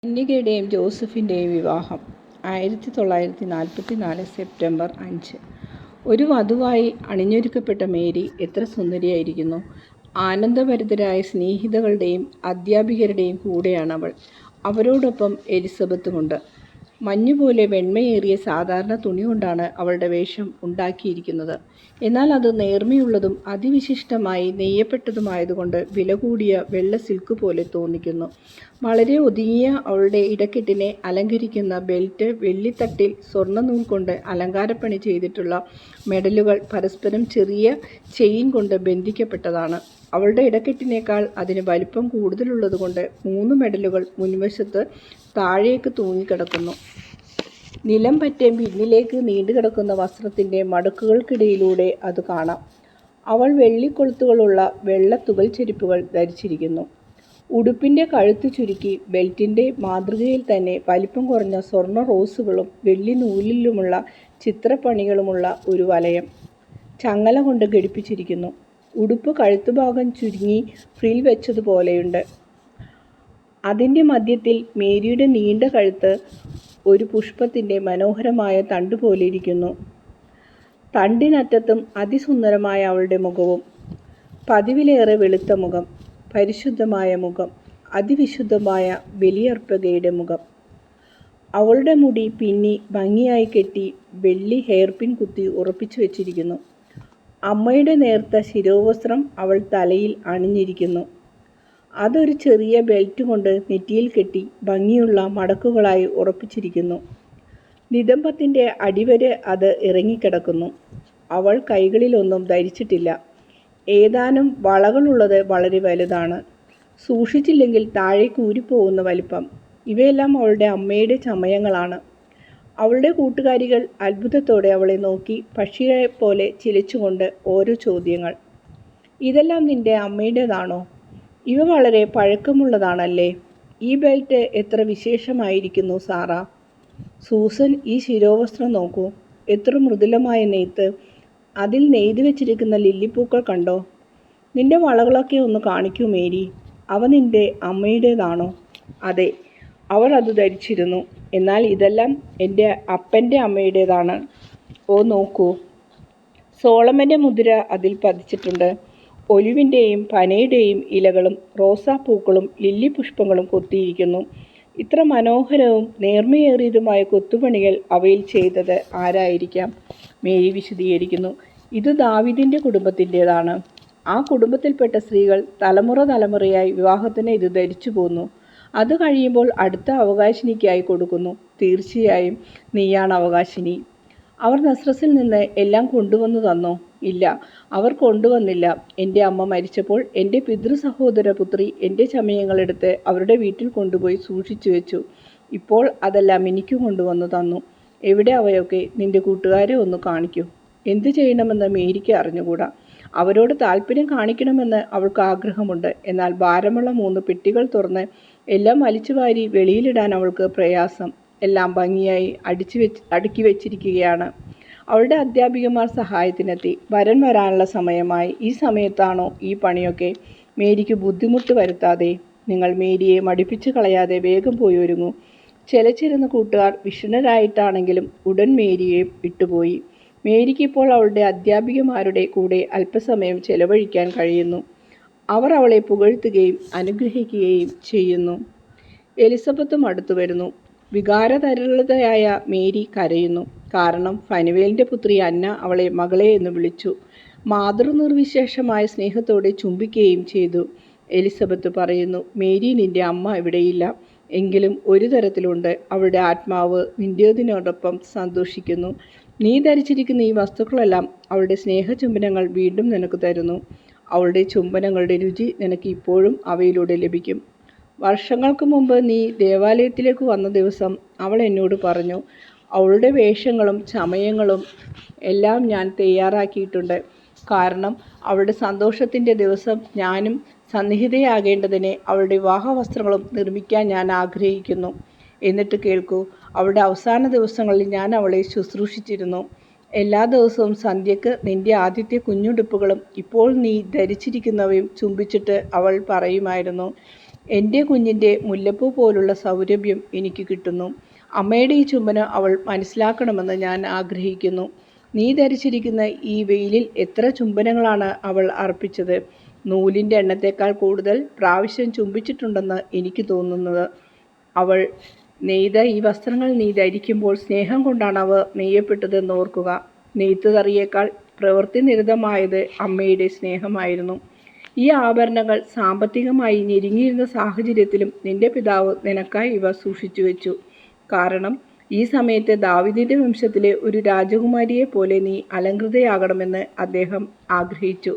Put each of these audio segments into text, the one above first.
കന്യകയുടെയും ജോസഫിൻ്റെയും വിവാഹം 1944 സെപ്റ്റംബർ 5. ഒരു വധുവായി അണിഞ്ഞൊരുക്കപ്പെട്ട മേരി എത്ര സുന്ദരിയായിരിക്കുന്നു. ആനന്ദഭരിതരായ സ്നേഹിതകളുടെയും അധ്യാപകരുടെയും കൂടെയാണവൾ. അവരോടൊപ്പം എലിസബത്തുമുണ്ട്. മഞ്ഞുപോലെ വെണ്മയേറിയ സാധാരണ തുണി കൊണ്ടാണ് അവളുടെ വേഷം ഉണ്ടാക്കിയിരിക്കുന്നത്. എന്നാൽ അത് നേർമയുള്ളതും അതിവിശിഷ്ടമായി നെയ്യപ്പെട്ടതുമായതുകൊണ്ട് വില കൂടിയ വെള്ള സിൽക്ക് പോലെ തോന്നിക്കുന്നു. വളരെ ഒതുങ്ങിയ അവളുടെ ഇടക്കെട്ടിനെ അലങ്കരിക്കുന്ന ബെൽറ്റ്, വെള്ളിത്തട്ടിൽ സ്വർണ്ണനൂൽ കൊണ്ട് അലങ്കാരപ്പണി ചെയ്തിട്ടുള്ള മെഡലുകൾ പരസ്പരം ചെറിയ ചെയിൻ കൊണ്ട് ബന്ധിക്കപ്പെട്ടതാണ്. അവളുടെ ഇടക്കെട്ടിനേക്കാൾ അതിന് വലിപ്പം കൂടുതലുള്ളതുകൊണ്ട് 3 മെഡലുകൾ മുൻവശത്ത് താഴേക്ക് തൂങ്ങിക്കിടക്കുന്നു. നിലം പറ്റെ പിന്നിലേക്ക് നീണ്ടുകിടക്കുന്ന വസ്ത്രത്തിൻ്റെ മടക്കുകൾക്കിടയിലൂടെ അത് കാണാം. അവൾ വെള്ളിക്കൊളുത്തുകളുള്ള വെള്ള തുകൽ ചെരുപ്പുകൾ ധരിച്ചിരിക്കുന്നു. ഉടുപ്പിൻ്റെ കഴുത്ത് ചുരുക്കി ബെൽറ്റിൻ്റെ മാതൃകയിൽ തന്നെ വലിപ്പം കുറഞ്ഞ സ്വർണ്ണ റോസുകളും വെള്ളി നൂലിലുമുള്ള ചിത്രപ്പണികളുമുള്ള ഒരു വലയം ചങ്ങല കൊണ്ട് ഘടിപ്പിച്ചിരിക്കുന്നു. ഉടുപ്പ് കഴുത്തുഭാഗം ചുരുങ്ങി ഫ്രിൽ വെച്ചതുപോലെയുണ്ട്. അതിൻ്റെ മധ്യത്തിൽ മേരിയുടെ നീണ്ട കഴുത്ത് ഒരു പുഷ്പത്തിൻ്റെ മനോഹരമായ തണ്ട് പോലെ ഇരിക്കുന്നു. തണ്ടിനറ്റത്തും അതിസുന്ദരമായ അവളുടെ മുഖവും. പതിവിലേറെ വെളുത്ത മുഖം, പരിശുദ്ധമായ മുഖം, അതിവിശുദ്ധമായ ബലിയർപ്പകയുടെ മുഖം. അവളുടെ മുടി പിന്നി ഭംഗിയായി കെട്ടി വെള്ളി ഹെയർപിൻ കുത്തി ഉറപ്പിച്ചു വെച്ചിരിക്കുന്നു. അമ്മയുടെ നേർത്ത ശിരോവസ്ത്രം അവൾ തലയിൽ അണിഞ്ഞിരിക്കുന്നു. അതൊരു ചെറിയ ബെൽറ്റ് കൊണ്ട് നെറ്റിയിൽ കെട്ടി ഭംഗിയുള്ള മടക്കുകളായി ഉറപ്പിച്ചിരിക്കുന്നു. നിതംബത്തിൻ്റെ അടിവരെ അത് ഇറങ്ങിക്കിടക്കുന്നു. അവൾ കൈകളിലൊന്നും ധരിച്ചിട്ടില്ല. ഏതാനും വളകളുള്ളത് വളരെ വലുതാണ്. സൂക്ഷിച്ചില്ലെങ്കിൽ താഴേക്ക് ഊരിപ്പോകുന്ന വലിപ്പം. ഇവയെല്ലാം അവളുടെ അമ്മയുടെ ചമയങ്ങളാണ്. അവളുടെ കൂട്ടുകാരികൾ അത്ഭുതത്തോടെ അവളെ നോക്കി പക്ഷിയെപ്പോലെ ചിലച്ചുകൊണ്ട് ഓരോ ചോദ്യങ്ങൾ. ഇതെല്ലാം നിന്റെ അമ്മയുടേതാണോ? ഇവ വളരെ പഴക്കമുള്ളതാണല്ലേ? ഈ ബെൽറ്റ് എത്ര വിശേഷമായിരിക്കുന്നു സാറാ. സൂസൻ, ഈ ശിരോവസ്ത്രം നോക്കൂ, എത്ര മൃദുലമായ നെയ്ത്ത്. അതിൽ നെയ്തു വെച്ചിരിക്കുന്ന ലില്ലിപ്പൂക്കൾ കണ്ടോ? നിന്റെ വളകളൊക്കെ ഒന്ന് കാണിക്കൂ മേരി. അവ നിന്റെ അമ്മയുടേതാണോ? അതെ, അവൾ അത് ധരിച്ചിരുന്നു. എന്നാൽ ഇതെല്ലാം എൻ്റെ അപ്പൻ്റെ അമ്മയുടേതാണ്. ഓ നോക്കൂ, സോളമൻ്റെ മുദ്ര അതിൽ പതിച്ചിട്ടുണ്ട്. ഒലിവിൻ്റെയും പനയുടെയും ഇലകളും റോസാപ്പൂക്കളും ലില്ലി പുഷ്പങ്ങളും കൊത്തിയിരിക്കുന്നു. ഇത്ര മനോഹരവും നേർമയേറിയതുമായ കൊത്തുപണികൾ അവയിൽ ചെയ്തത് ആരായിരിക്കാം? മേരി വിശദീകരിക്കുന്നു. ഇത് ദാവീദിൻ്റെ കുടുംബത്തിൻ്റേതാണ്. ആ കുടുംബത്തിൽപ്പെട്ട സ്ത്രീകൾ തലമുറയായി വിവാഹത്തിന് ഇത് ധരിച്ചു പോന്നു. അത് കഴിയുമ്പോൾ അടുത്ത അവകാശിനിക്കായി കൊടുക്കുന്നു. തീർച്ചയായും നീയാണ് അവകാശിനി. അവർ നസ്രസിൽ നിന്ന് എല്ലാം കൊണ്ടുവന്നു തന്നോ? ഇല്ല, അവർ കൊണ്ടുവന്നില്ല. എൻ്റെ അമ്മ മരിച്ചപ്പോൾ എൻ്റെ പിതൃസഹോദര പുത്രി എൻ്റെ ചമയങ്ങളെടുത്ത് അവരുടെ വീട്ടിൽ കൊണ്ടുപോയി സൂക്ഷിച്ചു വെച്ചു. ഇപ്പോൾ അതെല്ലാം എനിക്ക് കൊണ്ടുവന്നു തന്നു. എവിടെ അവയൊക്കെ? നിന്റെ കൂട്ടുകാരെ ഒന്ന് കാണിക്കൂ. എന്തു ചെയ്യണമെന്ന് മേരിക്ക് അറിഞ്ഞുകൂടാ. അവരോട് താല്പര്യം കാണിക്കണമെന്ന് അവൾക്ക് ആഗ്രഹമുണ്ട്. എന്നാൽ ഭാരമുള്ള 3 പെട്ടികൾ തുറന്ന് എല്ലാം വലിച്ചുവാരി വെളിയിലിടാൻ അവൾക്ക് പ്രയാസം. എല്ലാം ഭംഗിയായി അടുക്കി വെച്ചിരിക്കുകയാണ്. അവളുടെ അധ്യാപികമാർ സഹായത്തിനെത്തി. വരൻ വരാനുള്ള സമയമായി. ഈ സമയത്താണോ ഈ പണിയൊക്കെ? മേരിക്ക് ബുദ്ധിമുട്ട് വരുത്താതെ. നിങ്ങൾ മേരിയെ മടിപ്പിച്ച് കളയാതെ വേഗം പോയി ഒരുങ്ങൂ. ചിലച്ചിരുന്ന കൂട്ടുകാർ വിഷണ്ണരായിട്ടാണെങ്കിലും ഉടൻ മേരിയെ വിട്ടുപോയി. മേരിക്കിപ്പോൾ അവളുടെ അധ്യാപികമാരുടെ കൂടെ അല്പസമയം ചെലവഴിക്കാൻ കഴിയുന്നു. അവർ അവളെ പുകഴ്ത്തുകയും അനുഗ്രഹിക്കുകയും ചെയ്യുന്നു. എലിസബത്തും അടുത്തു വരുന്നു. വികാരതരളിതയായ മേരി കരയുന്നു. കാരണം ഫനുവേലിൻ്റെ പുത്രി അന്ന അവളെ മകളെ എന്ന് വിളിച്ചു. മാതൃനിർവിശേഷമായ സ്നേഹത്തോടെ ചുംബിക്കുകയും ചെയ്തു. എലിസബത്ത് പറയുന്നു, മേരി, നിന്റെ അമ്മ ഇവിടെയില്ല. എങ്കിലും ഒരു തരത്തിലുണ്ട്. അവളുടെ ആത്മാവ് നിന്റേതിനോടൊപ്പം സന്തോഷിക്കുന്നു. നീ ധരിച്ചിരിക്കുന്ന ഈ വസ്തുക്കളെല്ലാം അവളുടെ സ്നേഹചുംബനങ്ങൾ വീണ്ടും നിനക്ക് തരുന്നു. അവളുടെ ചുംബനങ്ങളുടെ രുചി നിനക്ക് ഇപ്പോഴും അവയിലൂടെ ലഭിക്കും. വർഷങ്ങൾക്ക് മുമ്പ് നീ ദേവാലയത്തിലേക്ക് വന്ന ദിവസം അവൾ എന്നോട് പറഞ്ഞു, അവളുടെ വേഷങ്ങളും ചമയങ്ങളും എല്ലാം ഞാൻ തയ്യാറാക്കിയിട്ടുണ്ട്. കാരണം അവളുടെ സന്തോഷത്തിൻ്റെ ദിവസം ഞാനും സന്നിഹിതയാകേണ്ടതിന് അവളുടെ വിവാഹവസ്ത്രങ്ങളും നിർമ്മിക്കാൻ ഞാൻ ആഗ്രഹിക്കുന്നു. എന്നിട്ട് കേൾക്കൂ, അവളുടെ അവസാന ദിവസങ്ങളിൽ ഞാൻ അവളെ ശുശ്രൂഷിച്ചിരുന്നു. എല്ലാ ദിവസവും സന്ധ്യയ്ക്ക് നിന്റെ ആദ്യത്തെ കുഞ്ഞുടുപ്പുകളും ഇപ്പോൾ നീ ധരിച്ചിരിക്കുന്നവയും ചുംബിച്ചിട്ട് അവൾ പറയുമായിരുന്നു, എൻ്റെ കുഞ്ഞിൻ്റെ മുല്ലപ്പൂ പോലുള്ള സൗരഭ്യം എനിക്ക് കിട്ടുന്നു. അമ്മയുടെ ഈ ചുംബനം അവൾ മനസ്സിലാക്കണമെന്ന് ഞാൻ ആഗ്രഹിക്കുന്നു. നീ ധരിച്ചിരിക്കുന്ന ഈ വെയിലിൽ എത്ര ചുംബനങ്ങളാണ് അവൾ അർപ്പിച്ചത്. നൂലിൻ്റെ എണ്ണത്തേക്കാൾ കൂടുതൽ പ്രാവശ്യം ചുംബിച്ചിട്ടുണ്ടെന്ന് എനിക്ക് തോന്നുന്നത്. അവൾ നെയ്ത ഈ വസ്ത്രങ്ങൾ നീ ധരിക്കുമ്പോൾ സ്നേഹം കൊണ്ടാണ് അവ നെയ്യപ്പെട്ടതെന്ന് ഓർക്കുക. നെയ്ത്തുതറിയേക്കാൾ പ്രവൃത്തി നിരതമായത് അമ്മയുടെ സ്നേഹമായിരുന്നു. ഈ ആഭരണങ്ങൾ സാമ്പത്തികമായി ഞെരുങ്ങിയിരുന്ന സാഹചര്യത്തിലും നിന്റെ പിതാവ് നിനക്കായി ഇവ സൂക്ഷിച്ചു വെച്ചു. കാരണം ഈ സമയത്ത് ദാവീദിന്റെ വംശത്തിലെ ഒരു രാജകുമാരിയെ പോലെ നീ അലങ്കൃതയാകണമെന്ന് അദ്ദേഹം ആഗ്രഹിച്ചു.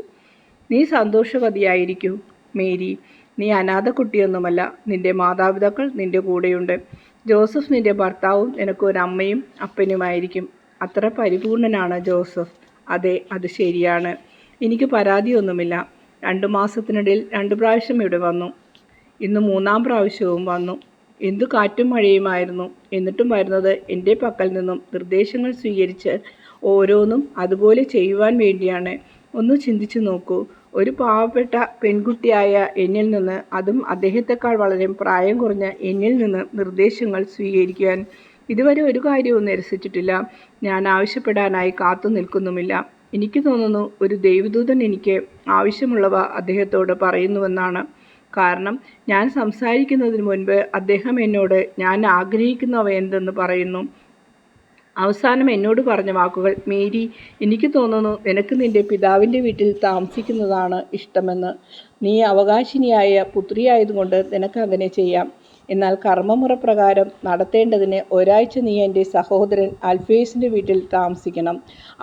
നീ സന്തോഷവതിയായിരിക്കൂ മേരി. നീ അനാഥ കുട്ടിയൊന്നുമല്ല. നിന്റെ മാതാപിതാക്കൾ നിന്റെ കൂടെയുണ്ട്. ജോസഫ് നിന്റെ ഭർത്താവും നിനക്കൊരമ്മയും അപ്പനുമായിരിക്കും. അത്ര പരിപൂർണനാണ് ജോസഫ്. അതെ, അത് ശരിയാണ്. എനിക്ക് പരാതിയൊന്നുമില്ല. 2 മാസത്തിനിടയിൽ 2 പ്രാവശ്യം ഇവിടെ വന്നു. ഇന്ന് 3-ാം പ്രാവശ്യവും വന്നു. എന്തു കാറ്റും മഴയുമായിരുന്നു. എന്നിട്ടും വരുന്നത് എൻ്റെ പക്കൽ നിന്നും നിർദ്ദേശങ്ങൾ സ്വീകരിച്ച് ഓരോന്നും അതുപോലെ ചെയ്യുവാൻ വേണ്ടിയാണ്. ഒന്ന് ചിന്തിച്ചു നോക്കൂ. ഒരു പാവപ്പെട്ട പെൺകുട്ടിയായ എന്നിൽ നിന്ന്, അതും അദ്ദേഹത്തെക്കാൾ വളരെ പ്രായം കുറഞ്ഞ എന്നിൽ നിന്ന് നിർദ്ദേശങ്ങൾ സ്വീകരിക്കാൻ ഇതുവരെ ഒരു കാര്യവും നിരസിച്ചിട്ടില്ല. ഞാൻ ആവശ്യപ്പെടാനായി കാത്തു നിൽക്കുന്നുമില്ല. എനിക്ക് തോന്നുന്നു ഒരു ദൈവദൂതൻ എനിക്ക് ആവശ്യമുള്ളവ അദ്ദേഹത്തോട് പറയുന്നുവെന്നാണ്. കാരണം ഞാൻ സംസാരിക്കുന്നതിന് മുൻപ് അദ്ദേഹം എന്നോട് ഞാൻ ആഗ്രഹിക്കുന്നവ എന്തെന്ന് പറയുന്നു. അവസാനം എന്നോട് പറഞ്ഞ വാക്കുകൾ, മേരി, എനിക്ക് തോന്നുന്നു നിനക്ക് നിന്റെ പിതാവിൻ്റെ വീട്ടിൽ താമസിക്കുന്നതാണ് ഇഷ്ടമെന്ന്. നീ അവകാശിനിയായ പുത്രിയായതുകൊണ്ട് നിനക്ക് അങ്ങനെ ചെയ്യാം. എന്നാൽ കർമ്മമുറപ്രകാരം നടത്തേണ്ടതിന് ഒരാഴ്ച നീ എൻ്റെ സഹോദരൻ അൽഫേസിൻ്റെ വീട്ടിൽ താമസിക്കണം.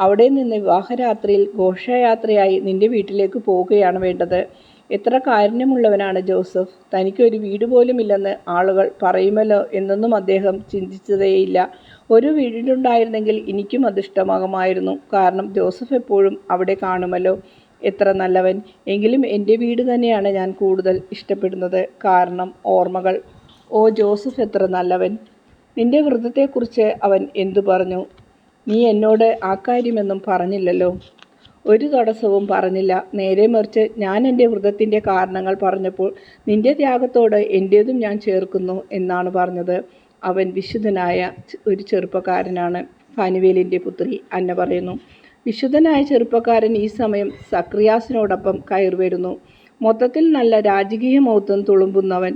അവിടെ നിന്ന് വിവാഹരാത്രിയിൽ ഘോഷയാത്രയായി നിന്റെ വീട്ടിലേക്ക് പോവുകയാണ് വേണ്ടത്. എത്ര കാരുണ്യമുള്ളവനാണ് ജോസഫ്. തനിക്കൊരു വീട് പോലുമില്ലെന്ന് ആളുകൾ പറയുമല്ലോ എന്നൊന്നും അദ്ദേഹം ചിന്തിച്ചതേയില്ല. ഒരു വീടുണ്ടായിരുന്നെങ്കിൽ എനിക്കും അതിഷ്ടമാകുമായിരുന്നു. കാരണം ജോസഫ് എപ്പോഴും അവിടെ കാണുമല്ലോ. എത്ര നല്ലവൻ. എങ്കിലും എൻ്റെ വീട് തന്നെയാണ് ഞാൻ കൂടുതൽ ഇഷ്ടപ്പെടുന്നത്. കാരണം ഓർമ്മകൾ. ഓ ജോസഫ്, എത്ര നല്ലവൻ. നിന്റെ വ്രതത്തെക്കുറിച്ച് അവൻ എന്തു പറഞ്ഞു? നീ എന്നോട് ആ കാര്യമൊന്നും പറഞ്ഞില്ലല്ലോ. ഒരു തടസ്സവും പറഞ്ഞില്ല. നേരെ മറിച്ച് ഞാൻ എൻ്റെ വ്രതത്തിൻ്റെ കാരണങ്ങൾ പറഞ്ഞപ്പോൾ നിന്റെ ത്യാഗത്തോട് എൻ്റേതും ഞാൻ ചേർക്കുന്നു എന്നാണ് പറഞ്ഞത്. അവൻ വിശുദ്ധനായ ഒരു ചെറുപ്പക്കാരനാണ്. ഫനുവേലിൻ്റെ പുത്രി അന്ന പറയുന്നു. വിശുദ്ധനായ ചെറുപ്പക്കാരൻ ഈ സമയം സക്രിയാസിനോടൊപ്പം കയറി വരുന്നു. മൊത്തത്തിൽ നല്ല രാജകീയ മൗത്വം തുളുമ്പുന്നവൻ.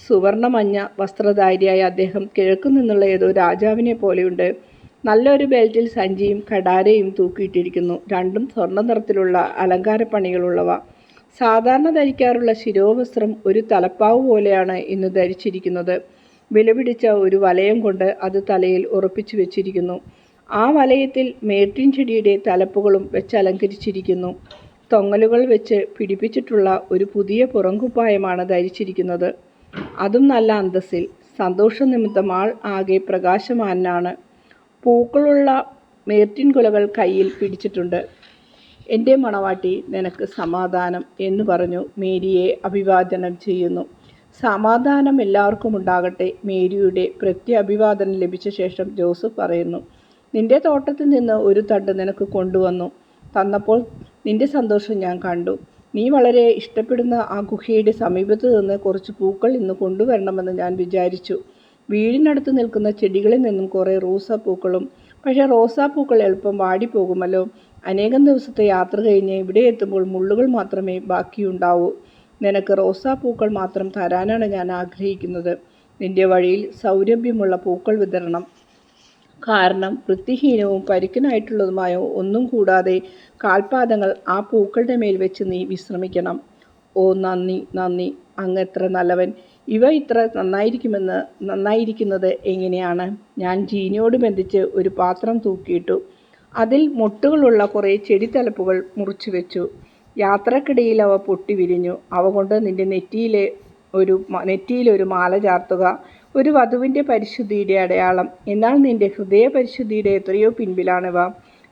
സുവർണമഞ്ഞ വസ്ത്രധാരിയായ അദ്ദേഹം കിഴക്കു നിന്നുള്ള ഏതോ രാജാവിനെ പോലെയുണ്ട്. നല്ലൊരു ബെൽറ്റിൽ സഞ്ചിയും കടാരയും തൂക്കിയിട്ടിരിക്കുന്നു. രണ്ടും സ്വർണ്ണ നിറത്തിലുള്ള അലങ്കാരപ്പണികളുള്ളവ. സാധാരണ ധരിക്കാറുള്ള ശിരോവസ്ത്രം ഒരു തലപ്പാവ് പോലെയാണ് ഇന്ന് ധരിച്ചിരിക്കുന്നത്. വിലപിടിച്ച ഒരു വലയം കൊണ്ട് അത് തലയിൽ ഉറപ്പിച്ചു വെച്ചിരിക്കുന്നു. ആ വലയത്തിൽ മേർട്ടിൻ ചെടിയുടെ തലപ്പുകളും വെച്ച് അലങ്കരിച്ചിരിക്കുന്നു. തൊങ്ങലുകൾ വെച്ച് പിടിപ്പിച്ചിട്ടുള്ള ഒരു പുതിയ പുറംകുപ്പായമാണ് ധരിച്ചിരിക്കുന്നത്. അതും നല്ല അന്തസ്സിൽ. സന്തോഷ നിമിത്തം ആൾ ആകെ പ്രകാശമാനാണ്. പൂക്കളുള്ള മേർട്ടിൻ കുലകൾ കയ്യിൽ പിടിച്ചിട്ടുണ്ട്. എൻ്റെ മണവാട്ടി, നിനക്ക് സമാധാനം എന്ന് പറഞ്ഞു മേരിയെ അഭിവാദനം ചെയ്യുന്നു. സമാധാനം എല്ലാവർക്കും ഉണ്ടാകട്ടെ. മേരിയുടെ പ്രത്യഭിവാദനം ലഭിച്ച ശേഷം ജോസഫ് പറയുന്നു, നിന്റെ തോട്ടത്തിൽ നിന്ന് ഒരു തണ്ട് നിനക്ക് കൊണ്ടുവന്നു തന്നപ്പോൾ നിന്റെ സന്തോഷം ഞാൻ കണ്ടു. നീ വളരെ ഇഷ്ടപ്പെടുന്ന ആ ഗുഹയുടെ സമീപത്ത് നിന്ന് കുറച്ച് പൂക്കൾ ഇന്ന് കൊണ്ടുവരണമെന്ന് ഞാൻ വിചാരിച്ചു. വീടിനടുത്ത് നിൽക്കുന്ന ചെടികളിൽ നിന്നും കുറേ റോസാപ്പൂക്കളും. പക്ഷേ റോസാപ്പൂക്കൾ എളുപ്പം വാടിപ്പോകുമല്ലോ. അനേകം ദിവസത്തെ യാത്ര കഴിഞ്ഞ് ഇവിടെ എത്തുമ്പോൾ മുള്ളുകൾ മാത്രമേ ബാക്കിയുണ്ടാവൂ. നിനക്ക് റോസാപ്പൂക്കൾ മാത്രം തരാനാണ് ഞാൻ ആഗ്രഹിക്കുന്നത്. നിന്റെ വഴിയിൽ സൗരഭ്യമുള്ള പൂക്കൾ വിതരണം. കാരണം വൃത്തിഹീനവും പരുക്കനായിട്ടുള്ളതുമായ ഒന്നും കൂടാതെ കാൽപാദങ്ങൾ ആ പൂക്കളുടെ മേൽ വെച്ച് നീ വിശ്രമിക്കണം. ഓ നന്ദി, നന്ദി. അങ്ങ് എത്ര നല്ലവൻ. ഇവ ഇത്ര നന്നായിരിക്കുന്നത് എങ്ങനെയാണ്? ഞാൻ ജീനിയോട് ബന്ധിച്ച് ഒരു പാത്രം തൂക്കിയിട്ടു. അതിൽ മൊട്ടുകളുള്ള കുറേ ചെടിത്തലപ്പുകൾ മുറിച്ചു വെച്ചു. യാത്രക്കിടയിൽ അവ പൊട്ടി വിരിഞ്ഞു. അവ കൊണ്ട് നിന്റെ നെറ്റിയിലൊരു മാല ചാർത്തുക. ഒരു വധുവിൻ്റെ പരിശുദ്ധിയുടെ അടയാളം. എന്നാൽ നിന്റെ ഹൃദയ പരിശുദ്ധിയുടെ എത്രയോ പിൻപിലാണിവ.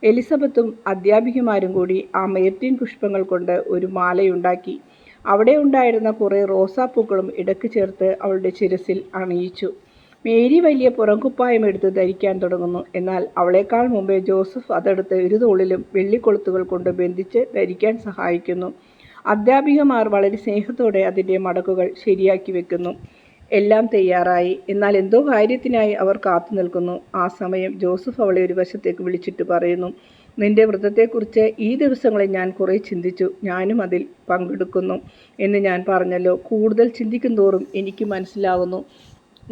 എലിസബത്തും അധ്യാപികമാരും കൂടി ആ മേർട്ടിൻ പുഷ്പങ്ങൾ കൊണ്ട് ഒരു മാലയുണ്ടാക്കി. അവിടെ ഉണ്ടായിരുന്ന കുറേ റോസാപ്പൂക്കളും ഇടയ്ക്ക് ചേർത്ത് അവളുടെ ശിരസിൽ അണിയിച്ചു. മേരി വലിയ പുറംകുപ്പായം എടുത്ത് ധരിക്കാൻ തുടങ്ങുന്നു. എന്നാൽ അവളേക്കാൾ മുമ്പേ ജോസഫ് അതെടുത്ത് ഒരു തോളിലും വെള്ളിക്കൊളുത്തുകൾ കൊണ്ട് ബന്ധിച്ച് ധരിക്കാൻ സഹായിക്കുന്നു. അധ്യാപികമാർ വളരെ സ്നേഹത്തോടെ അതിൻ്റെ മടക്കുകൾ ശരിയാക്കി വെക്കുന്നു. എല്ലാം തയ്യാറായി. എന്നാൽ എന്തോ കാര്യത്തിനായി അവർ കാത്തു നിൽക്കുന്നു. ആ സമയം ജോസഫ് അവളെ ഒരു വശത്തേക്ക് വിളിച്ചിട്ട് പറയുന്നു, നിന്റെ വ്രതത്തെക്കുറിച്ച് ഈ ദിവസങ്ങളിൽ ഞാൻ കുറേ ചിന്തിച്ചു. ഞാനും അതിൽ പങ്കെടുക്കുന്നു എന്ന് ഞാൻ പറഞ്ഞല്ലോ. കൂടുതൽ ചിന്തിക്കും തോറും എനിക്ക് മനസ്സിലാകുന്നു,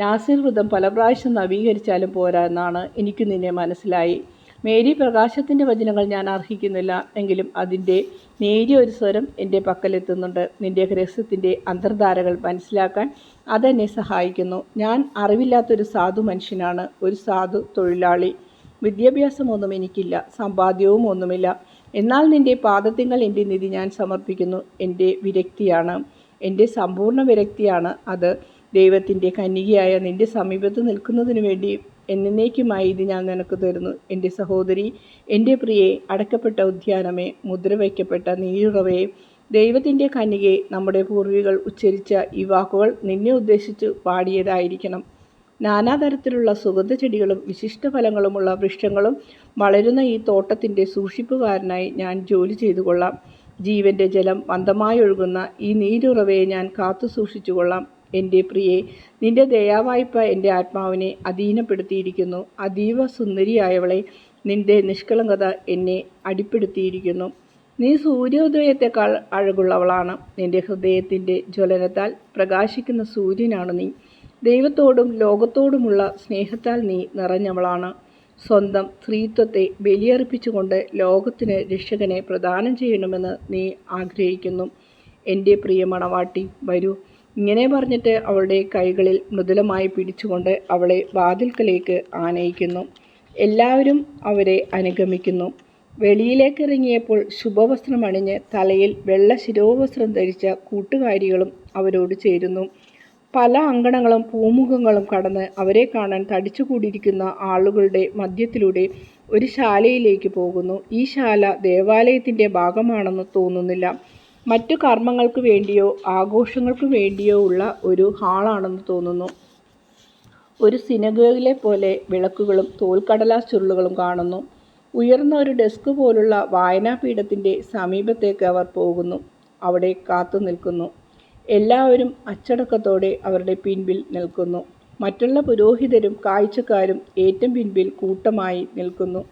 നാസിർ വ്രതം പല പ്രാവശ്യം നവീകരിച്ചാലും പോരാ എന്നാണ് എനിക്ക് നിന്നെ മനസ്സിലായി. മേരി, പ്രകാശത്തിൻ്റെ വചനങ്ങൾ ഞാൻ അർഹിക്കുന്നില്ല, എങ്കിലും അതിൻ്റെ നേരിയ ഒരു സ്വരം എൻ്റെ പക്കലെത്തുന്നുണ്ട്. നിന്റെ രഹസ്യത്തിൻ്റെ അന്തർധാരകൾ മനസ്സിലാക്കാൻ അതെന്നെ സഹായിക്കുന്നു. ഞാൻ അറിവില്ലാത്തൊരു സാധു മനുഷ്യനാണ്, ഒരു സാധു തൊഴിലാളി. വിദ്യാഭ്യാസമൊന്നും എനിക്കില്ല, സമ്പാദ്യവും ഒന്നുമില്ല. എന്നാൽ നിന്റെ പാദത്തിങ്കൽ എൻ്റെ നിധി ഞാൻ സമർപ്പിക്കുന്നു. എൻ്റെ വിരക്തിയാണ്, എൻ്റെ സമ്പൂർണ്ണ വിരക്തിയാണ് അത്. ദൈവത്തിൻ്റെ കന്യകയായ നിന്റെ സമീപത്ത് നിൽക്കുന്നതിനു വേണ്ടി എന്നേക്കുമായി ഇത് ഞാൻ നിനക്ക് തരുന്നു. എൻ്റെ സഹോദരി, എൻ്റെ പ്രിയെ, അടക്കപ്പെട്ട ഉദ്യാനമേ, മുദ്ര വയ്ക്കപ്പെട്ട നീരുറവയെ, ദൈവത്തിൻ്റെ കന്യകയെ. നമ്മുടെ പൂർവികൾ ഉച്ചരിച്ച ഈ വാക്കുകൾ നിന്നെ ഉദ്ദേശിച്ചു പാടിയതായിരിക്കണം. നാനാതരത്തിലുള്ള സുഗന്ധചെടികളും വിശിഷ്ട ഫലങ്ങളുമുള്ള വൃക്ഷങ്ങളും വളരുന്ന ഈ തോട്ടത്തിൻ്റെ സൂക്ഷിപ്പുകാരനായി ഞാൻ ജോലി ചെയ്തു കൊള്ളാം. ജീവൻ്റെ ജലം മന്ദമായി ഒഴുകുന്ന ഈ നീരുറവയെ ഞാൻ കാത്തു സൂക്ഷിച്ചു കൊള്ളാം. എൻ്റെ പ്രിയെ, നിന്റെ ദയാവായ്പ എൻ്റെ ആത്മാവിനെ അധീനപ്പെടുത്തിയിരിക്കുന്നു. അതീവ സുന്ദരിയായവളെ, നിന്റെ നിഷ്കളങ്കത എന്നെ അടിപ്പെടുത്തിയിരിക്കുന്നു. നീ സൂര്യോദയത്തെക്കാൾ അഴകുള്ളവളാണ്. നിന്റെ ഹൃദയത്തിൻ്റെ ജ്വലനത്താൽ പ്രകാശിക്കുന്ന സൂര്യനാണ് നീ. ദൈവത്തോടും ലോകത്തോടുമുള്ള സ്നേഹത്താൽ നീ നിറഞ്ഞവളാണ്. സ്വന്തം സ്ത്രീത്വത്തെ ബലിയർപ്പിച്ചുകൊണ്ട് ലോകത്തിന് രക്ഷകനെ പ്രദാനം ചെയ്യണമെന്ന് നീ ആഗ്രഹിക്കുന്നു. എൻ്റെ പ്രിയ മണവാട്ടി, വരൂ. ഇങ്ങനെ പറഞ്ഞിട്ട് അവളുടെ കൈകളിൽ മൃദുലമായി പിടിച്ചുകൊണ്ട് അവളെ വാതിൽക്കലേക്ക് ആനയിക്കുന്നു. എല്ലാവരും അവരെ അനുഗമിക്കുന്നു. വെളിയിലേക്കിറങ്ങിയപ്പോൾ ശുഭവസ്ത്രം അണിഞ്ഞ് തലയിൽ വെള്ള ശിരോവസ്ത്രം ധരിച്ച കൂട്ടുകാരികളും അവരോട് ചേരുന്നു. പല അങ്കണങ്ങളും പൂമുഖങ്ങളും കടന്ന് അവരെ കാണാൻ തടിച്ചുകൂടിയിരിക്കുന്ന ആളുകളുടെ മധ്യത്തിലൂടെ ഒരു ശാലയിലേക്ക് പോകുന്നു. ഈ ശാല ദേവാലയത്തിൻ്റെ ഭാഗമാണെന്ന് തോന്നുന്നില്ല. മറ്റു കർമ്മങ്ങൾക്ക് വേണ്ടിയോ ആഘോഷങ്ങൾക്ക് വേണ്ടിയോ ഉള്ള ഒരു ഹാളാണെന്ന് തോന്നുന്നു. ഒരു സിനഗോഗിലെ പോലെ വിളക്കുകളും തോൽക്കടലാസ് ചുരുളുകളും കാണുന്നു. ഉയർന്ന ഒരു ഡെസ്ക് പോലുള്ള വായനാപീഠത്തിൻ്റെ സമീപത്തേക്ക് അവർ പോകുന്നു. അവിടെ കാത്തു നിൽക്കുന്നു. എല്ലാവരും അച്ചടക്കത്തോടെ അവരുടെ പിൻപിൽ നിൽക്കുന്നു. മറ്റുള്ള പുരോഹിതരും കാഴ്ചക്കാരും ഏറ്റവും പിൻപിൽ കൂട്ടമായി നിൽക്കുന്നു.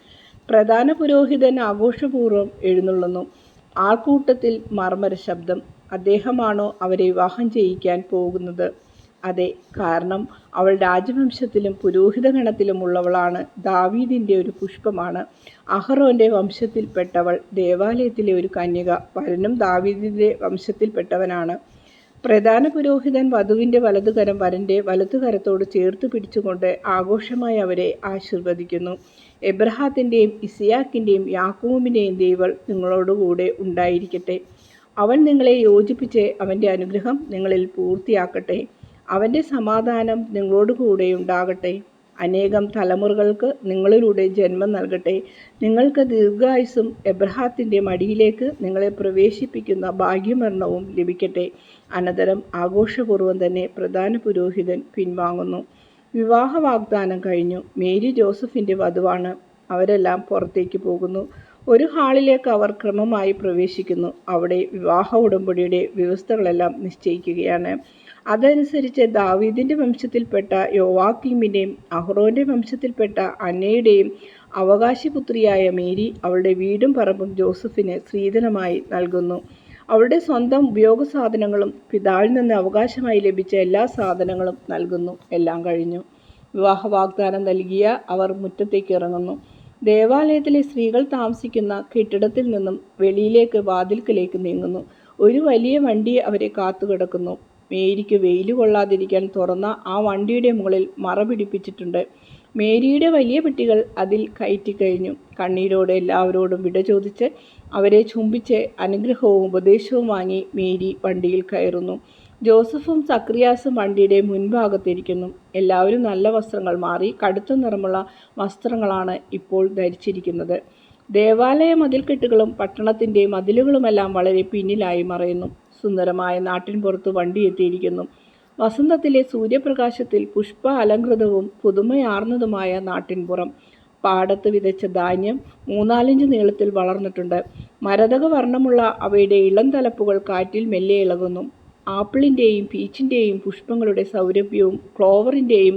പ്രധാന പുരോഹിതൻ ആഘോഷപൂർവ്വം എഴുന്നള്ളുന്നു. ആൾക്കൂട്ടത്തിൽ മർമ്മര ശബ്ദം. അദ്ദേഹമാണോ അവരെ വിവാഹം ചെയ്യിക്കാൻ പോകുന്നത്? അതെ, കാരണം അവൾ രാജവംശത്തിലും പുരോഹിതഗണത്തിലും ഉള്ളവളാണ്. ദാവീദിൻ്റെ ഒരു പുഷ്പമാണ്. അഹറോൻ്റെ വംശത്തിൽപ്പെട്ടവൾ, ദേവാലയത്തിലെ ഒരു കന്യക. വരനും ദാവീദിൻ്റെ വംശത്തിൽപ്പെട്ടവനാണ്. പ്രധാന പുരോഹിതൻ വധുവിൻ്റെ വലതുകരം വരൻ്റെ വലതുകരത്തോട് ചേർത്ത് പിടിച്ചുകൊണ്ട് ആഘോഷമായി അവരെ ആശീർവദിക്കുന്നു. എബ്രഹാത്തിൻ്റെയും ഇസ്യാക്കിൻ്റെയും യാക്കോബിൻ്റെയും ദൈവം നിങ്ങളോടുകൂടെ ഉണ്ടായിരിക്കട്ടെ. അവൻ നിങ്ങളെ യോജിപ്പിച്ച് അവൻ്റെ അനുഗ്രഹം നിങ്ങളിൽ പൂർത്തിയാക്കട്ടെ. അവൻ്റെ സമാധാനം നിങ്ങളോടുകൂടെ ഉണ്ടാകട്ടെ. അനേകം തലമുറകൾക്ക് നിങ്ങളിലൂടെ ജന്മം നൽകട്ടെ. നിങ്ങൾക്ക് ദീർഘായുസ്സും എബ്രഹാത്തിൻ്റെ മടിയിലേക്ക് നിങ്ങളെ പ്രവേശിപ്പിക്കുന്ന ഭാഗ്യമരണവും ലഭിക്കട്ടെ. അനന്തരം ആഘോഷപൂർവ്വം തന്നെ പ്രധാന പുരോഹിതൻ പിൻവാങ്ങുന്നു. വിവാഹ വാഗ്ദാനം കഴിഞ്ഞു. മേരി ജോസഫിൻ്റെ വധുവാണ്. അവരെല്ലാം പുറത്തേക്ക് പോകുന്നു. ഒരു ഹാളിലേക്ക് അവർ ക്രമമായി പ്രവേശിക്കുന്നു. അവിടെ വിവാഹ ഉടമ്പടിയുടെ വ്യവസ്ഥകളെല്ലാം നിശ്ചയിക്കുകയാണ്. അതനുസരിച്ച് ദാവീദിൻ്റെ വംശത്തിൽപ്പെട്ട യോവാക്കീമിൻ്റെയും അഹ്റോൻ്റെ വംശത്തിൽപ്പെട്ട അന്നയുടെയും അവകാശപുത്രിയായ മേരി അവളുടെ വീടും പറമ്പും ജോസഫിന് സ്ത്രീധനമായി നൽകുന്നു. അവളുടെ സ്വന്തം ഉപയോഗ സാധനങ്ങളും പിതാവിൽ നിന്ന് അവകാശമായി ലഭിച്ച എല്ലാ സാധനങ്ങളും നൽകുന്നു. എല്ലാം കഴിഞ്ഞു. വിവാഹ വാഗ്ദാനം നൽകിയ അവർ മുറ്റത്തേക്ക് ഇറങ്ങുന്നു. ദേവാലയത്തിലെ സ്ത്രീകൾ താമസിക്കുന്ന കെട്ടിടത്തിൽ നിന്നും വെളിയിലേക്ക് വാതിൽക്കലേക്ക് നീങ്ങുന്നു. ഒരു വലിയ വണ്ടി അവരെ കാത്തുകിടക്കുന്നു. മേരിക്ക് വെയിൽ കൊള്ളാതിരിക്കാൻ തുറന്ന ആ വണ്ടിയുടെ മുകളിൽ മറ പിടിപ്പിച്ചിട്ടുണ്ട്. മേരിയുടെ വലിയ പെട്ടികൾ അതിൽ കയറ്റിക്കഴിഞ്ഞു. കണ്ണീരോടെ എല്ലാവരോടും വിട ചോദിച്ച് അവരെ ചുംബിച്ച് അനുഗ്രഹവും ഉപദേശവും വാങ്ങി മേരി വണ്ടിയിൽ കയറുന്നു. ജോസഫും സക്രിയാസും വണ്ടിയുടെ മുൻഭാഗത്തിരിക്കുന്നു. എല്ലാവരും നല്ല വസ്ത്രങ്ങൾ മാറി കടുത്ത നിറമുള്ള വസ്ത്രങ്ങളാണ് ഇപ്പോൾ ധരിച്ചിരിക്കുന്നത്. ദേവാലയ മതിൽക്കെട്ടുകളും പട്ടണത്തിൻ്റെ മതിലുകളുമെല്ലാം വളരെ പിന്നിലായി മറയുന്നു. സുന്ദരമായ നാട്ടിൻ പുറത്ത് വണ്ടി എത്തിയിരിക്കുന്നു. വസന്തത്തിലെ സൂര്യപ്രകാശത്തിൽ പുഷ്പ അലങ്കൃതവും പുതുമയാർന്നതുമായ നാട്ടിൻപുറം. പാടത്ത് വിതച്ച ധാന്യം 3-4 നീളത്തിൽ വളർന്നിട്ടുണ്ട്. മരതക വർണ്ണമുള്ള അവയുടെ ഇളം തലപ്പുകൾ കാറ്റിൽ മെല്ലെ ഇളകുന്നു. ആപ്പിളിൻ്റെയും പീച്ചിൻ്റെയും പുഷ്പങ്ങളുടെ സൗരഭ്യവും ക്ലോവറിൻ്റെയും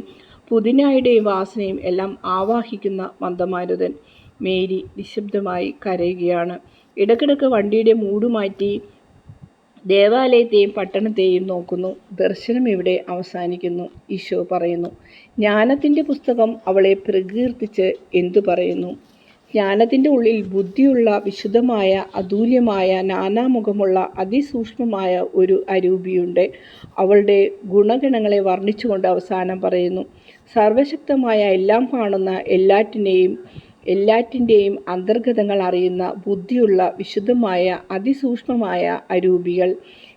പുതിനായുടെയും വാസനയും എല്ലാം ആവാഹിക്കുന്ന മന്ദമാരുതൻ. മേരി നിശബ്ദമായി കരയുകയാണ്. ഇടയ്ക്കിടയ്ക്ക് വണ്ടിയുടെ മൂടുമാറ്റി ദേവാലയത്തെയും പട്ടണത്തെയും നോക്കുന്നു. ദർശനം ഇവിടെ അവസാനിക്കുന്നു, ഈശോ പറയുന്നു. ജ്ഞാനത്തിൻ്റെ പുസ്തകം അവളെ പ്രകീർത്തിച്ച് എന്തു പറയുന്നു? ജ്ഞാനത്തിൻ്റെ ഉള്ളിൽ ബുദ്ധിയുള്ള, വിശുദ്ധമായ, അതുല്യമായ, നാനാമുഖമുള്ള, അതിസൂക്ഷ്മമായ ഒരു അരൂപിയുണ്ട്. അവളുടെ ഗുണഗണങ്ങളെ വർണ്ണിച്ചുകൊണ്ട് അവസാനം പറയുന്നു: സർവശക്തമായ, എല്ലാം കാണുന്ന, എല്ലാറ്റിൻ്റെയും അന്തർഗതങ്ങൾ അറിയുന്ന, ബുദ്ധിയുള്ള, വിശുദ്ധമായ, അതിസൂക്ഷ്മമായ അരൂപികൾ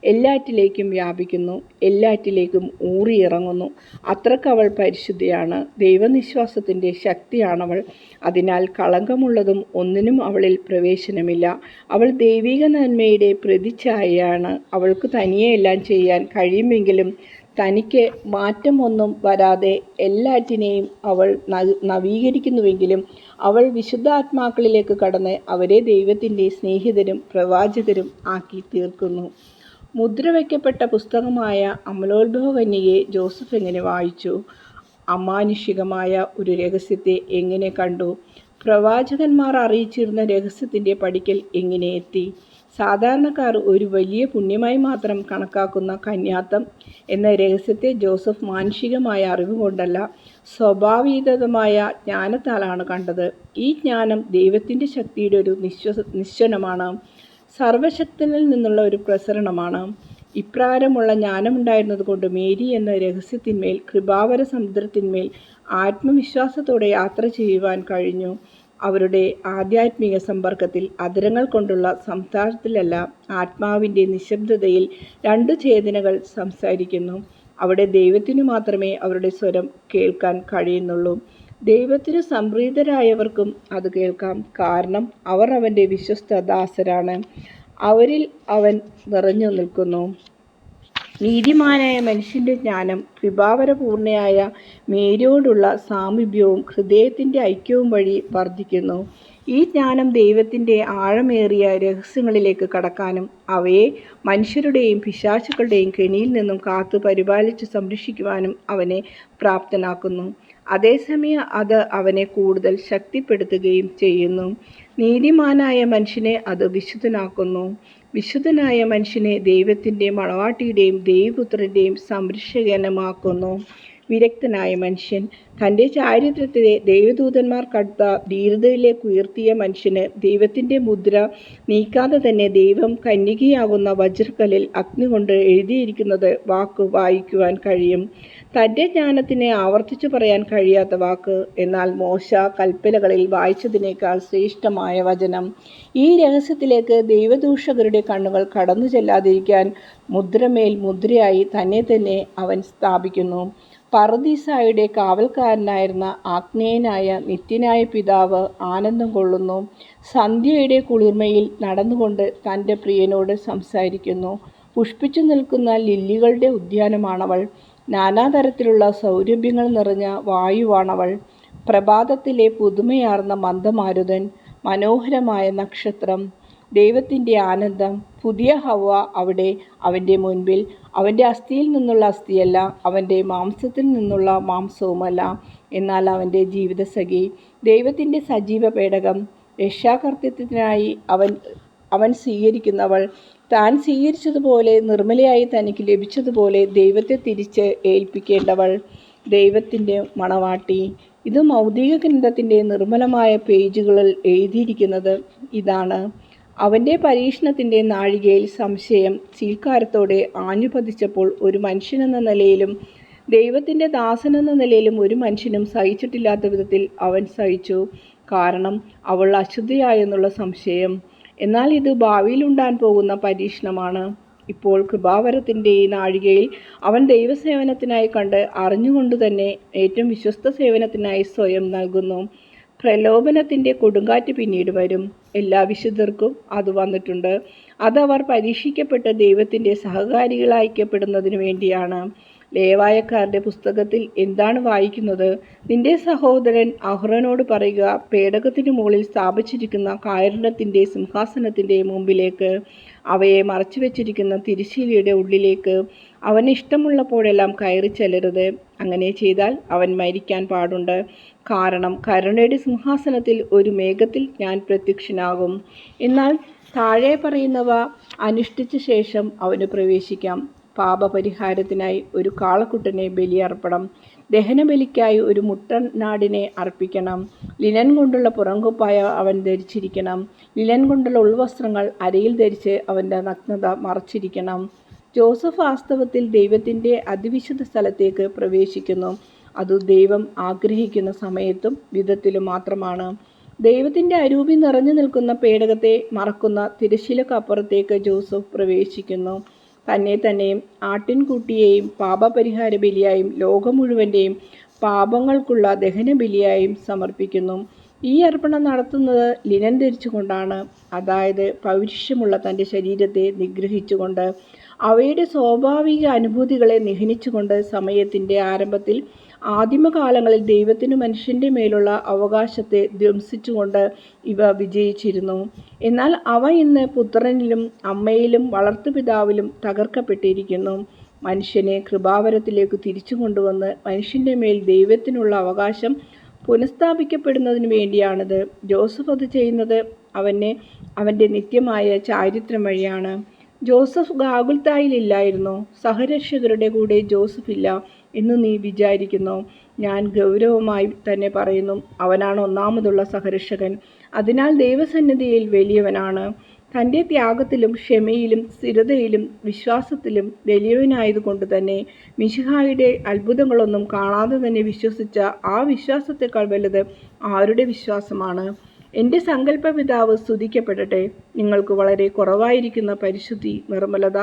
എല്ലാറ്റിലേക്കും വ്യാപിക്കുന്നു, എല്ലാറ്റിലേക്കും ഊറിയിറങ്ങുന്നു. അത്രക്കവൾ പരിശുദ്ധയാണ്. ദൈവനിശ്വാസത്തിൻ്റെ ശക്തിയാണവൾ. അതിനാൽ കളങ്കമുള്ളതും ഒന്നിനും അവളിൽ പ്രവേശനമില്ല. അവൾ ദൈവിക നന്മയുടെ പ്രതിച്ഛായയാണ്. അവൾക്ക് തനിയെ എല്ലാം ചെയ്യാൻ കഴിയുമെങ്കിലും തനിക്ക് മാറ്റമൊന്നും വരാതെ എല്ലാറ്റിനെയും അവൾ നവീകരിക്കുന്നുവെങ്കിലും അവൾ വിശുദ്ധാത്മാക്കളിലേക്ക് കടന്ന് അവരെ ദൈവത്തിൻ്റെ സ്നേഹിതരും പ്രവാചകരും ആക്കി തീർക്കുന്നു. മുദ്രവയ്ക്കപ്പെട്ട പുസ്തകമായ അമലോത്ഭവകന്യകയെ ജോസഫ് എങ്ങനെ വായിച്ചു? അമാനുഷികമായ ഒരു രഹസ്യത്തെ എങ്ങനെ കണ്ടു? പ്രവാചകന്മാർ അറിയിച്ചിരുന്ന രഹസ്യത്തിൻ്റെ പടിക്കൽ എങ്ങനെ എത്തി? സാധാരണക്കാർ ഒരു വലിയ പുണ്യമായി മാത്രം കണക്കാക്കുന്ന കന്യാത്തം എന്ന രഹസ്യത്തെ ജോസഫ് മാനുഷികമായ അറിവുകൊണ്ടല്ല, സ്വാഭാവികമായ ജ്ഞാനത്താലാണ് കണ്ടത്. ഈ ജ്ഞാനം ദൈവത്തിൻ്റെ ശക്തിയുടെ ഒരു നിശ്വനമാണ്, സർവശക്തനിൽ നിന്നുള്ള ഒരു പ്രസരണമാണ്. ഇപ്രകാരമുള്ള ജ്ഞാനമുണ്ടായിരുന്നതുകൊണ്ട് മേരി എന്ന രഹസ്യത്തിന്മേൽ, കൃപാവര സമുദ്രത്തിന്മേൽ ആത്മവിശ്വാസത്തോടെ യാത്ര ചെയ്യുവാൻ കഴിഞ്ഞു. അവരുടെ ആധ്യാത്മിക സമ്പർക്കത്തിൽ അധരങ്ങൾ കൊണ്ടുള്ള സംസാരത്തിലല്ല, ആത്മാവിൻ്റെ നിശബ്ദതയിൽ 2 ചേതനകൾ സംസാരിക്കുന്നു. അവിടെ ദൈവത്തിനു മാത്രമേ അവരുടെ സ്വരം കേൾക്കാൻ കഴിയുന്നുള്ളൂ. ദൈവത്തിനു സംപ്രീതരായവർക്കും അത് കേൾക്കാം. കാരണം അവർ അവൻ്റെ വിശ്വസ്ത ദാസരാണ്. അവരിൽ അവൻ നിറഞ്ഞു നിൽക്കുന്നു. നീതിമാനായ മനുഷ്യൻ്റെ ജ്ഞാനം കൃപാവരപൂർണയായ മേരിയോടുള്ള സാമീപ്യവും ഹൃദയത്തിൻ്റെ ഐക്യവും വഴി വർദ്ധിക്കുന്നു. ഈ ജ്ഞാനം ദൈവത്തിൻ്റെ ആഴമേറിയ രഹസ്യങ്ങളിലേക്ക് കടക്കാനും അവയെ മനുഷ്യരുടെയും പിശാചുക്കളുടെയും കെണിയിൽ നിന്നും കാത്തു പരിപാലിച്ച് സംരക്ഷിക്കുവാനും അവനെ പ്രാപ്തനാക്കുന്നു. അതേസമയം അത് അവനെ കൂടുതൽ ശക്തിപ്പെടുത്തുകയും ചെയ്യുന്നു. നീതിമാനായ മനുഷ്യനെ അത് വിശുദ്ധനാക്കുന്നു. വിശുദ്ധനായ മനുഷ്യനെ ദൈവത്തിൻ്റെ മണവാട്ടിയുടെയും ദൈവപുത്രൻ്റെയും സംരക്ഷകനുമാക്കുന്നു. വിരക്തനായ മനുഷ്യൻ തൻ്റെ ചാരിത്രത്തെ ദൈവദൂതന്മാർ കടുത്ത ധീരതയിലേക്ക് ഉയർത്തിയ മനുഷ്യന് ദൈവത്തിൻ്റെ മുദ്ര നീക്കാതെ തന്നെ ദൈവം കന്യകയാകുന്ന വജ്രക്കല്ലിൽ അഗ്നി കൊണ്ട് എഴുതിയിരിക്കുന്നത് വാക്ക് വായിക്കുവാൻ കഴിയും. തൻ്റെ ജ്ഞാനത്തിന് ആവർത്തിച്ചു പറയാൻ കഴിയാത്ത വാക്ക്, എന്നാൽ മോശ കൽപ്പനകളിൽ വായിച്ചതിനേക്കാൾ ശ്രേഷ്ഠമായ വചനം. ഈ രഹസ്യത്തിലേക്ക് ദൈവദൂഷകരുടെ കണ്ണുകൾ കടന്നു ചെല്ലാതിരിക്കാൻ മുദ്രമേൽ മുദ്രയായി തന്നെ അവൻ സ്ഥാപിക്കുന്നു. പറുദീസായുടെ കാവൽക്കാരനായിരുന്ന ആഗ്നേയനായ നിത്യനായ പിതാവ് ആനന്ദം കൊള്ളുന്നു. സന്ധ്യയുടെ കുളിർമയിൽ നടന്നുകൊണ്ട് തൻ്റെ പ്രിയനോട് സംസാരിക്കുന്നു. പുഷ്പിച്ചു നിൽക്കുന്ന ലില്ലികളുടെ ഉദ്യാനമാണവൾ. നാനാതരത്തിലുള്ള സൗരഭ്യങ്ങൾ നിറഞ്ഞ വായുവാണവൾ. പ്രഭാതത്തിലെ പുതുമയാർന്ന മന്ദമാരുതൻ, മനോഹരമായ നക്ഷത്രം, ദൈവത്തിൻ്റെ ആനന്ദം. പുതിയ ഹവ്വ അവിടെ അവൻ്റെ മുൻപിൽ. അവൻ്റെ അസ്ഥിയിൽ നിന്നുള്ള അസ്ഥിയല്ല, അവൻ്റെ മാംസത്തിൽ നിന്നുള്ള മാംസവുമല്ല, എന്നാൽ അവൻ്റെ ജീവിതസഖി, ദൈവത്തിൻ്റെ സജീവ പേടകം. രക്ഷാകർതൃത്വത്തിനായി അവൻ സ്വീകരിക്കുന്നവൾ. താൻ സ്വീകരിച്ചതുപോലെ, നിർമ്മലയായി തനിക്ക് ലഭിച്ചതുപോലെ ദൈവത്തെ തിരിച്ച് ഏൽപ്പിക്കേണ്ടവൾ, ദൈവത്തിൻ്റെ മണവാട്ടി. ഇത് മൗതിക ഗ്രന്ഥത്തിൻ്റെ നിർമ്മലമായ പേജുകളിൽ എഴുതിയിരിക്കുന്നത് ഇതാണ്. അവൻ്റെ പരീക്ഷണത്തിൻ്റെ നാഴികയിൽ സംശയം സീൽക്കാരത്തോടെ ആഞ്ഞുപതിച്ചപ്പോൾ ഒരു മനുഷ്യനെന്ന നിലയിലും ദൈവത്തിൻ്റെ ദാസനെന്ന നിലയിലും ഒരു മനുഷ്യനും സഹിച്ചിട്ടില്ലാത്ത വിധത്തിൽ അവൻ സഹിച്ചു. കാരണം അവൾ അശുദ്ധയായെന്നുള്ള സംശയം. എന്നാൽ ഇത് ഭാവിയിലുണ്ടാൻ പോകുന്ന പരീക്ഷണമാണ്. ഇപ്പോൾ കൃപാവരത്തിൻ്റെ ഈ നാഴികയിൽ അവൻ ദൈവസേവനത്തിനായി കണ്ട് അറിഞ്ഞുകൊണ്ട് തന്നെ ഏറ്റവും വിശ്വസ്ത സേവനത്തിനായി സ്വയം നൽകുന്നു. പ്രലോഭനത്തിൻ്റെ കൊടുങ്കാറ്റ് പിന്നീട് വരും. എല്ലാ വിശുദ്ധർക്കും അത് വന്നിട്ടുണ്ട്. അതവർ പരീക്ഷിക്കപ്പെട്ട് ദൈവത്തിൻ്റെ സഹകാരികളായിക്കപ്പെടുന്നതിനു വേണ്ടിയാണ്. ലേവായക്കാരുടെ പുസ്തകത്തിൽ എന്താണ് വായിക്കുന്നത്? നിന്റെ സഹോദരൻ അഹ്റോനോട് പറയുക, പേടകത്തിന് മുകളിൽ സ്ഥാപിച്ചിരിക്കുന്ന കാരുണ്യത്തിൻ്റെ സിംഹാസനത്തിൻ്റെ മുമ്പിലേക്ക്, അവയെ മറച്ചു വെച്ചിരിക്കുന്ന തിരശ്ശീലയുടെ ഉള്ളിലേക്ക് അവന് ഇഷ്ടമുള്ളപ്പോഴെല്ലാം കയറി ചെല്ലരുത്. അങ്ങനെ ചെയ്താൽ അവൻ മരിക്കാൻ പാടുണ്ട്. കാരണം കരുണയുടെ സിംഹാസനത്തിൽ ഒരു മേഘത്തിൽ ഞാൻ പ്രത്യക്ഷനാകും. എന്നാൽ താഴെ പറയുന്നവ അനുഷ്ഠിച്ച ശേഷം അവന് പ്രവേശിക്കാം. പാപപരിഹാരത്തിനായി ഒരു കാളക്കുട്ടനെ ബലിയർപ്പണം, ദഹനബലിക്കായി ഒരു മുട്ടനാടിനെ അർപ്പിക്കണം. ലിനൻ കൊണ്ടുള്ള പുറംകുപ്പായ അവൻ ധരിച്ചിരിക്കണം. ലിനൻ കൊണ്ടുള്ള ഉൾവസ്ത്രങ്ങൾ അരയിൽ ധരിച്ച് അവൻ്റെ നഗ്നത മറച്ചിരിക്കണം. ജോസഫ് വാസ്തവത്തിൽ ദൈവത്തിൻ്റെ അതിവിശുദ്ധ സ്ഥലത്തേക്ക് പ്രവേശിക്കുന്നു. അത് ദൈവം ആഗ്രഹിക്കുന്ന സമയത്തും വിധത്തിലും മാത്രമാണ്. ദൈവത്തിൻ്റെ അരൂപി നിറഞ്ഞു നിൽക്കുന്ന പേടകത്തെ മറക്കുന്ന തിരശ്ശീലക്കപ്പുറത്തേക്ക് ജോസഫ് പ്രവേശിക്കുന്നു. തന്നെയും ആട്ടിൻകുട്ടിയെയും പാപപരിഹാര ബലിയായും ലോകം മുഴുവൻ്റെയും പാപങ്ങൾക്കുള്ള ദഹനബലിയായും സമർപ്പിക്കുന്നു. ഈ അർപ്പണം നടത്തുന്നത് ലിനൻ ധരിച്ചുകൊണ്ടാണ്, അതായത് പൗരുഷമുള്ള തൻ്റെ ശരീരത്തെ നിഗ്രഹിച്ചുകൊണ്ട്, അവയുടെ സ്വാഭാവിക അനുഭൂതികളെ നിഹനിച്ചുകൊണ്ട്. സമയത്തിൻ്റെ ആരംഭത്തിൽ ആദിമകാലങ്ങളിൽ ദൈവത്തിനു മനുഷ്യൻ്റെ മേലുള്ള അവകാശത്തെ ധ്വംസിച്ചുകൊണ്ട് ഇവ വിജയിച്ചിരുന്നു. എന്നാൽ അവ ഇന്ന് പുത്രനിലും അമ്മയിലും വളർത്തുപിതാവിലും തകർക്കപ്പെട്ടിരിക്കുന്നു. മനുഷ്യനെ കൃപാവരത്തിലേക്ക് തിരിച്ചു കൊണ്ടുവന്ന് മനുഷ്യൻ്റെ മേൽ ദൈവത്തിനുള്ള അവകാശം പുനഃസ്ഥാപിക്കപ്പെടുന്നതിന് വേണ്ടിയാണിത്. ജോസഫ് അത് ചെയ്യുന്നത് അവൻ്റെ നിത്യമായ ചാരിത്രം വഴിയാണ്. ജോസഫ് ഗാഗുൽത്തായിലില്ലായിരുന്നു. സഹരക്ഷകരുടെ കൂടെ ജോസഫ് ഇല്ല എന്ന് നീ വിചാരിക്കുന്നു. ഞാൻ ഗൗരവമായി തന്നെ പറയുന്നു, അവനാണ് ഒന്നാമതുള്ള സഹരക്ഷകൻ. അതിനാൽ ദൈവസന്നിധിയിൽ വലിയവനാണ്. തൻ്റെ ത്യാഗത്തിലും ക്ഷമയിലും സ്ഥിരതയിലും വിശ്വാസത്തിലും വലിയവനായതുകൊണ്ട് തന്നെ മിശിഹായുടെ അത്ഭുതങ്ങളൊന്നും കാണാതെ തന്നെ വിശ്വസിച്ച ആ വിശ്വാസത്തെക്കാൾ വലുത് ആരുടെ വിശ്വാസമാണ്? എൻ്റെ സങ്കല്പപിതാവ് സ്തുതിക്കപ്പെടട്ടെ. നിങ്ങൾക്ക് വളരെ കുറവായിരിക്കുന്ന പരിശുദ്ധി, നിർമ്മലത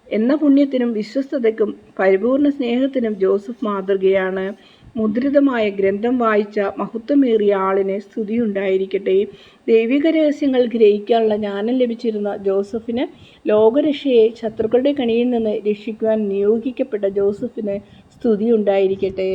എന്ന പുണ്യത്തിനും വിശ്വസ്തതയ്ക്കും പരിപൂർണ സ്നേഹത്തിനും ജോസഫ് മാതൃകയാണ്. മുദ്രിതമായ ഗ്രന്ഥം വായിച്ച മഹത്വമേറിയ ആളിന് സ്തുതിയുണ്ടായിരിക്കട്ടെ. ദൈവിക രഹസ്യങ്ങൾ ഗ്രഹിക്കാനുള്ള ജ്ഞാനം ലഭിച്ചിരുന്ന ജോസഫിന്, ലോകരക്ഷയെ ശത്രുക്കളുടെ കണിയിൽ നിന്ന് രക്ഷിക്കുവാൻ നിയോഗിക്കപ്പെട്ട ജോസഫിന് സ്തുതിയുണ്ടായിരിക്കട്ടെ.